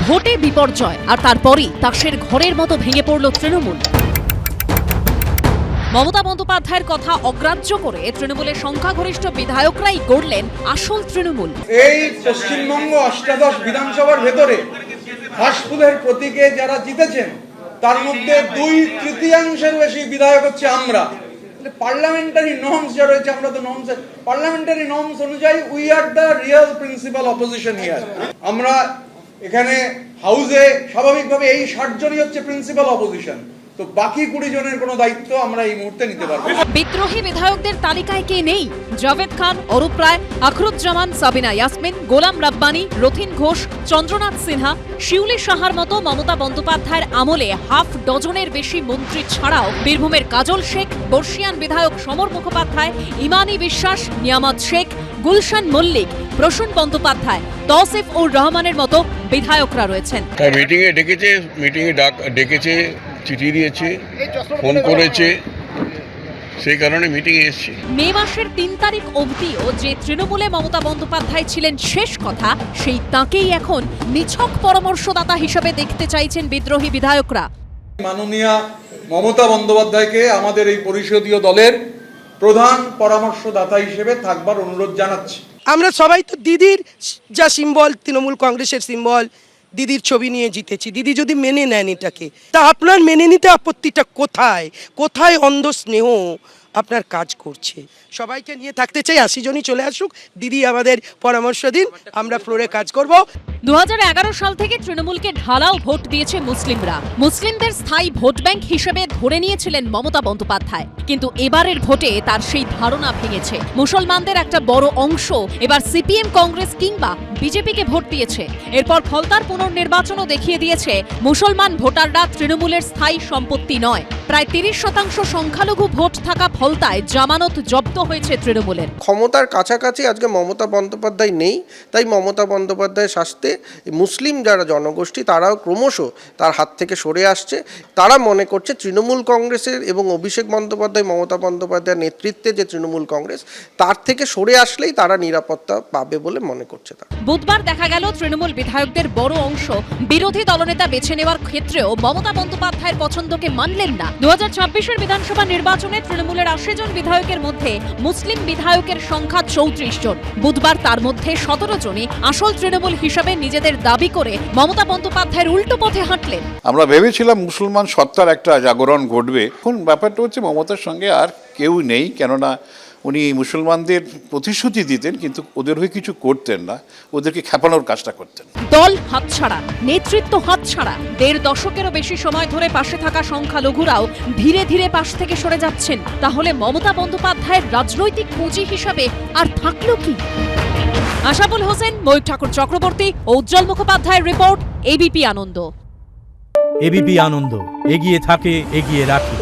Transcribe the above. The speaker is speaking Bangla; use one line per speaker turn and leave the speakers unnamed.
ভোটে বিপর্যয় আর তারপরই তাসের ঘরের মতো ভেঙে পড়ল তৃণমূল। মমতা বন্দ্যোপাধ্যায়ের কথা অগ্রাহ্য করে তৃণমূলের সংখ্যাগরিষ্ঠ বিধায়করাই গড়লেন আসল তৃণমূল।
এই পশ্চিমবঙ্গ অষ্টাদশ বিধানসভার ভেতরে হাসপুরের প্রতীকে যারা জিতেছেন তার মধ্যে 2/3 বেশি বিধায়ক হচ্ছে আমরা। পার্লামেন্টারি নর্মস যা রয়েছে, আমরা তো নর্মস, পার্লামেন্টারি নর্মস অনুযায়ী we are the real principal opposition here. আমরা এখানে হাউসে স্বাভাবিকভাবে এই 60 জনই হচ্ছে প্রিন্সিপাল অপোজিশন, তো বাকি 20 জনের কোনো দায়িত্ব আমরা এই মুহূর্তে নিতে পারবো না।
বিদ্রোহী বিধায়কদের তালিকায় কে নেই? জাভেদ খান, অরূপ রায়, আখরুজ্জামান, সাবিনা ইয়াসমিন, গোলাম রাব্বানি, রথিন ঘোষ, চন্দ্রনাথ সিনহা, শিউলি সাহার মতো মমতা বন্দ্যোপাধ্যায়ের আমলে হাফ ডজনের বেশি মন্ত্রী ছাড়াও বীরভূমের কাজল শেখ, বর্ষিয়ান বিধায়ক সমর মুখোপাধ্যায়, ইমানি বিশ্বাস, নিয়ামত শেখ, গুলশান মল্লিক, প্রসূন বন্দ্যোপাধ্যায়, তৌসিফ উর রহমানের মতো বিধায়করা রয়েছেন।
মিটিংয়ে ডেকেছে, চিঠি দিয়েছে, ফোন করেছে, সেই কারণে মিটিংয়ে এসেছি।
মে মাসের 3 তারিখ অবধিও যে তৃণমূলে মমতা বন্দ্যোপাধ্যায় ছিলেন শেষ কথা, সেই তাঁকেই এখন নিছক পরামর্শদাতা হিসেবে দেখতে চাইছেন বিদ্রোহী বিধায়করা।
মাননীয়া মমতা বন্দ্যোপাধ্যায়কে আমাদের এই পরিষদীয় দলের প্রধান পরামর্শদাতা হিসেবে থাকবার অনুরোধ জানাচ্ছি।
আমরা সবাই তো দিদির যা সিম্বল, তৃণমূল কংগ্রেসের সিম্বল, দিদির ছবি নিয়ে জিতেছি। দিদি যদি মেনে নেন এটাকে, তা আপনার মেনে নিতে আপত্তিটা কোথায়? কোথায় অন্ধ স্নেহ আপনার কাজ করছে? সবাইকে নিয়ে থাকতে চাই, 80 জনই চলে আসুক, দিদি আমাদের পরামর্শ দিন, আমরা ফ্লোরে কাজ করব।
2011 সাল থেকে তৃণমূলকে ঢালাও ভোট দিয়েছে মুসলিমরা। মুসলিমদের স্থায়ী ভোট ব্যাংক হিসেবে ধরে নিয়েছিলেন মমতা বন্দ্যোপাধ্যায়, কিন্তু এবারের ভোটে তার সেই ধারণা ভেঙেছে। মুসলমানদের একটা বড় অংশ এবার সিপিএম, কংগ্রেস কিংবা বিজেপিকে ভোট দিয়েছে। এরপর ফলতার পুনর্নির্বাচনও দেখিয়ে দিয়েছে মুসলমান ভোটাররা তৃণমূলের স্থায়ী সম্পত্তি নয়। প্রায় 30% সংখ্যালঘু ভোট থাকা ফলতায় জামানত জব্দ হয়েছে তৃণমূলের।
ক্ষমতার কাছাকাছি আজকে মমতা বন্দ্যোপাধ্যায় নেই, তাই মমতা বন্দ্যোপাধ্যায়ের শাস্তে মুসলিম যারা জনগোষ্ঠী তারাও ক্রমশ তার হাত থেকে সরে আসছে। তারা মনে করছে তৃণমূল কংগ্রেসের এবং অভিষেক বন্দ্যোপাধ্যায়, মমতা বন্দ্যোপাধ্যায়ের নেতৃত্বে যে তৃণমূল কংগ্রেস, তার থেকে সরে আসলেই তারা নিরাপত্তা পাবে বলে মনে করছে তারা।
বুধবার দেখা গেল তৃণমূল বিধায়কদের বড় অংশ বিরোধী দলনেতা বেছে নেওয়ার ক্ষেত্রেও মমতা বন্দ্যোপাধ্যায়ের পছন্দকে মানলেন না। 2026-এর বিধানসভা নির্বাচনে তৃণমূলের 80 জন বিধায়কের মধ্যে মুসলিম বিধায়কের সংখ্যা 34 জন। বুধবার তার মধ্যে 17 জনই আসল তৃণমূল হিসাবে নিজেদের দাবি করে মমতা বন্দ্যোপাধ্যায়ের উল্টো পথে হাঁটলেন।
আমরা ভেবেছিলাম মুসলমান সত্তার একটা জাগরণ ঘটবে। এখন ব্যাপারটা হচ্ছে মমতার সঙ্গে আর কেউ নেই, কেননা উনি মুসলমানদের প্রতিশ্রুতি দিতেন কিন্তু ওদের হয়ে কিছু করতেন না, ওদেরকে খেপানোর কাজটা করতেন।
দল হাতছাড়া, নেতৃত্ব হাতছাড়া, 1.5 দশকেরও বেশি সময় ধরে পাশে থাকা সংখ্যালঘুরাও ধীরে ধীরে পাশ থেকে সরে যাচ্ছেন। তাহলে মমতা বন্দ্যোপাধ্যায়ের রাজনৈতিক পুঁজি হিসাবে আর থাকলো কি? আশাফুল হোসেন, ময়ূর ঠাকুর চক্রবর্তী ও উজ্জ্বল মুখোপাধ্যায়ের রিপোর্ট, এবিপি আনন্দ।
এবিপি আনন্দ, এগিয়ে থাকে, এগিয়ে রাখে।